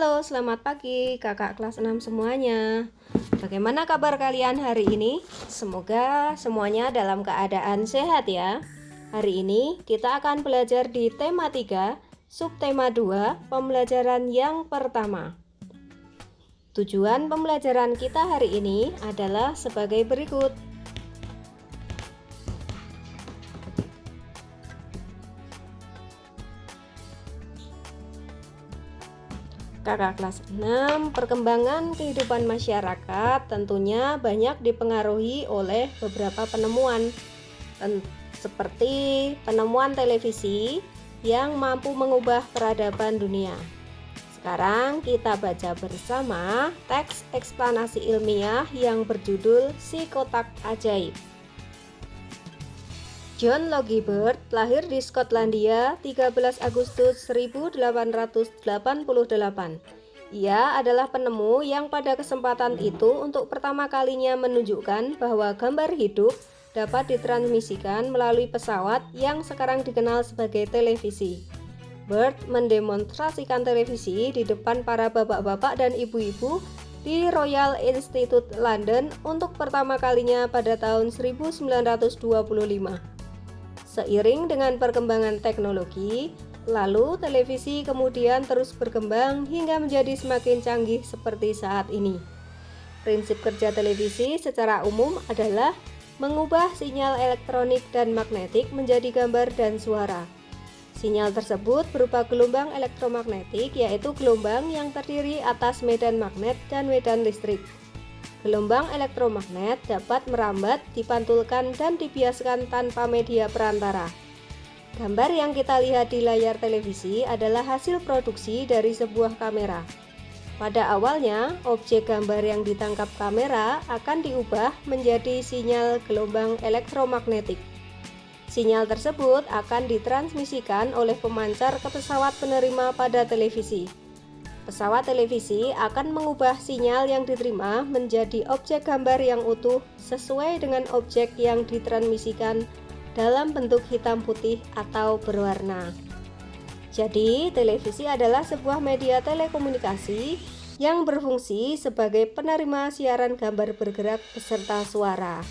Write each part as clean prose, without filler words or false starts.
Halo, selamat pagi kakak kelas 6 semuanya. Bagaimana kabar kalian hari ini? Semoga semuanya dalam keadaan sehat ya. Hari ini kita akan belajar di tema 3, subtema 2, pembelajaran yang pertama. Tujuan pembelajaran kita hari ini adalah sebagai berikut. Kakak kelas 6, perkembangan kehidupan masyarakat tentunya banyak dipengaruhi oleh beberapa penemuan seperti penemuan televisi yang mampu mengubah peradaban dunia. Sekarang kita baca bersama teks eksplanasi ilmiah yang berjudul Si Kotak Ajaib. John Logie Baird lahir di Skotlandia 13 Agustus 1888. Ia adalah penemu yang pada kesempatan itu untuk pertama kalinya menunjukkan bahwa gambar hidup dapat ditransmisikan melalui pesawat yang sekarang dikenal sebagai televisi. Baird mendemonstrasikan televisi di depan para bapak-bapak dan ibu-ibu di Royal Institute London untuk pertama kalinya pada tahun 1925. Seiring dengan perkembangan teknologi, lalu televisi kemudian terus berkembang hingga menjadi semakin canggih seperti saat ini. Prinsip kerja televisi secara umum adalah mengubah sinyal elektronik dan magnetik menjadi gambar dan suara. Sinyal tersebut berupa gelombang elektromagnetik, yaitu gelombang yang terdiri atas medan magnet dan medan listrik. Gelombang elektromagnet dapat merambat, dipantulkan, dan dibiaskan tanpa media perantara. Gambar yang kita lihat di layar televisi adalah hasil produksi dari sebuah kamera. Pada awalnya, objek gambar yang ditangkap kamera akan diubah menjadi sinyal gelombang elektromagnetik. Sinyal tersebut akan ditransmisikan oleh pemancar ke pesawat penerima pada televisi. Pesawat televisi akan mengubah sinyal yang diterima menjadi objek gambar yang utuh sesuai dengan objek yang ditransmisikan dalam bentuk hitam putih atau berwarna. Jadi, televisi adalah sebuah media telekomunikasi yang berfungsi sebagai penerima siaran gambar bergerak beserta suara.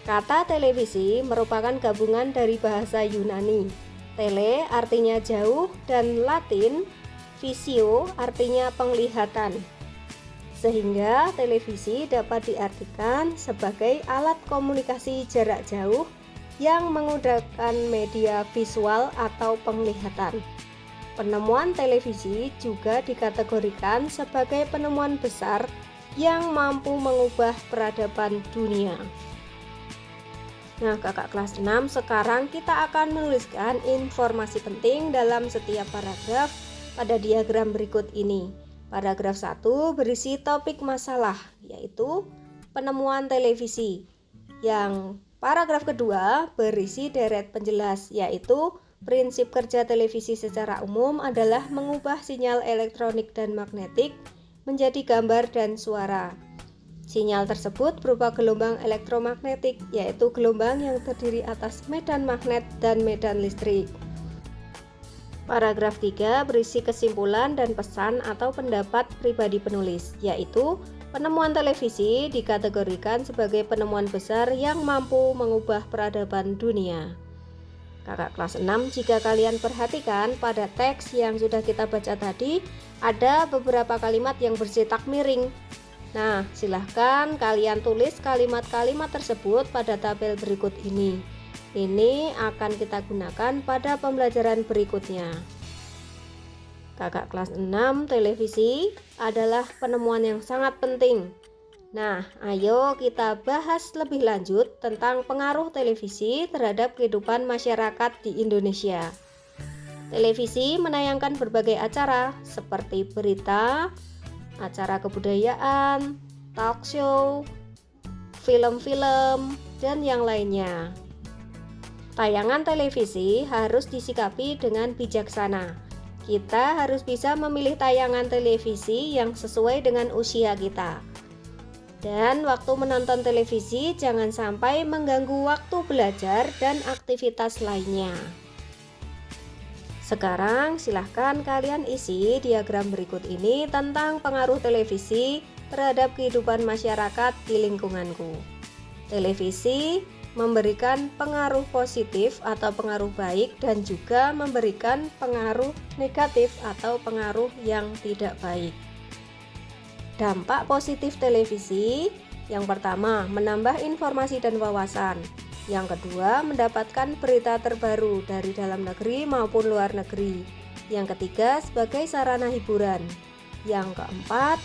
Kata televisi merupakan gabungan dari bahasa Yunani. Tele artinya jauh dan Latin visio artinya penglihatan, sehingga televisi dapat diartikan sebagai alat komunikasi jarak jauh yang menggunakan media visual atau penglihatan. Penemuan televisi juga dikategorikan sebagai penemuan besar yang mampu mengubah peradaban dunia. Nah, kakak kelas 6, sekarang kita akan menuliskan informasi penting dalam setiap paragraf pada diagram berikut ini. Paragraf 1 berisi topik masalah, yaitu penemuan televisi. Yang paragraf kedua berisi deret penjelas, yaitu prinsip kerja televisi secara umum adalah mengubah sinyal elektronik dan magnetik menjadi gambar dan suara. Sinyal tersebut berupa gelombang elektromagnetik, yaitu gelombang yang terdiri atas medan magnet dan medan listrik. Paragraf 3 berisi kesimpulan dan pesan atau pendapat pribadi penulis, yaitu penemuan televisi dikategorikan sebagai penemuan besar yang mampu mengubah peradaban dunia. Kakak kelas 6, jika kalian perhatikan pada teks yang sudah kita baca tadi, ada beberapa kalimat yang bercetak miring. Nah, silahkan kalian tulis kalimat-kalimat tersebut pada tabel berikut ini. Ini akan kita gunakan pada pembelajaran berikutnya. Kakak kelas 6, televisi adalah penemuan yang sangat penting. Nah, ayo kita bahas lebih lanjut tentang pengaruh televisi terhadap kehidupan masyarakat di Indonesia. Televisi menayangkan berbagai acara seperti berita, acara kebudayaan, talk show, film-film, dan yang lainnya. Tayangan televisi harus disikapi dengan bijaksana. Kita harus bisa memilih tayangan televisi yang sesuai dengan usia kita. Dan waktu menonton televisi jangan sampai mengganggu waktu belajar dan aktivitas lainnya. Sekarang silahkan kalian isi diagram berikut ini tentang pengaruh televisi terhadap kehidupan masyarakat di lingkunganku. Televisi memberikan pengaruh positif atau pengaruh baik dan juga memberikan pengaruh negatif atau pengaruh yang tidak baik. Dampak positif televisi, yang pertama, menambah informasi dan wawasan. Yang kedua, mendapatkan berita terbaru dari dalam negeri maupun luar negeri. Yang ketiga, sebagai sarana hiburan. Yang keempat,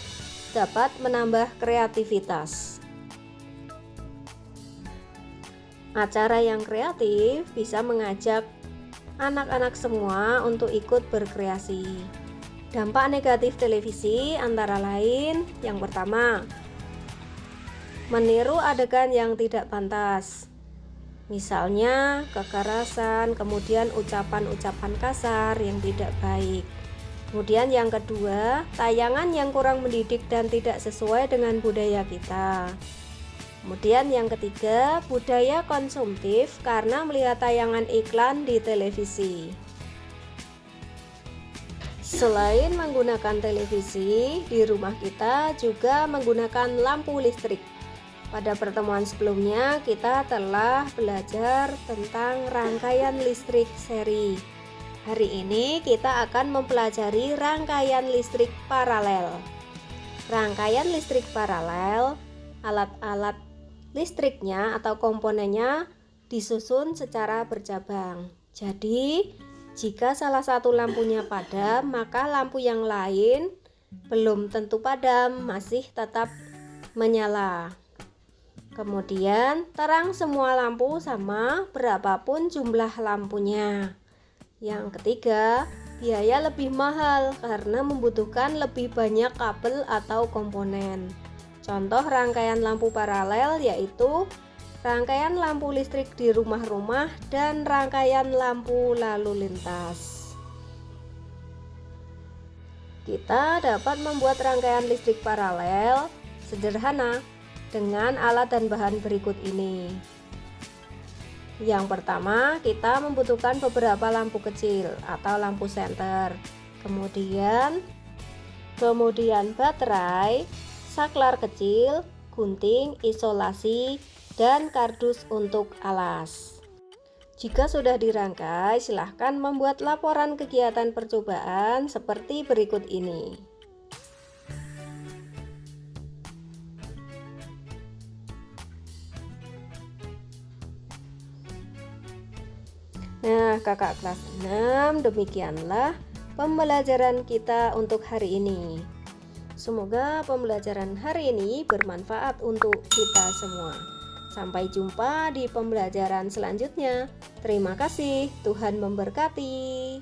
dapat menambah kreativitas. Acara yang kreatif bisa mengajak anak-anak semua untuk ikut berkreasi. Dampak negatif televisi antara lain, yang pertama, meniru adegan yang tidak pantas. Misalnya kekerasan, kemudian ucapan-ucapan kasar yang tidak baik. Kemudian yang kedua, tayangan yang kurang mendidik dan tidak sesuai dengan budaya kita. Kemudian yang ketiga, budaya konsumtif karena melihat tayangan iklan di televisi. Selain menggunakan televisi, di rumah kita juga menggunakan lampu listrik. Pada pertemuan sebelumnya kita telah belajar tentang rangkaian listrik seri. Hari ini kita akan mempelajari rangkaian listrik paralel. Rangkaian listrik paralel, alat-alat listriknya atau komponennya disusun secara bercabang. Jadi, jika salah satu lampunya padam, maka lampu yang lain belum tentu padam, masih tetap menyala. Kemudian, terang semua lampu sama berapapun jumlah lampunya. Yang ketiga, biaya lebih mahal karena membutuhkan lebih banyak kabel atau komponen. Contoh rangkaian lampu paralel yaitu rangkaian lampu listrik di rumah-rumah dan rangkaian lampu lalu lintas. Kita dapat membuat rangkaian listrik paralel sederhana dengan alat dan bahan berikut ini. Yang pertama, kita membutuhkan beberapa lampu kecil atau lampu senter. Kemudian baterai, saklar kecil, gunting, isolasi, dan kardus untuk alas. Jika sudah dirangkai, silahkan membuat laporan kegiatan percobaan seperti berikut ini. Nah, kakak kelas 6, demikianlah pembelajaran kita untuk hari ini. Semoga pembelajaran hari ini bermanfaat untuk kita semua. Sampai jumpa di pembelajaran selanjutnya. Terima kasih, Tuhan memberkati.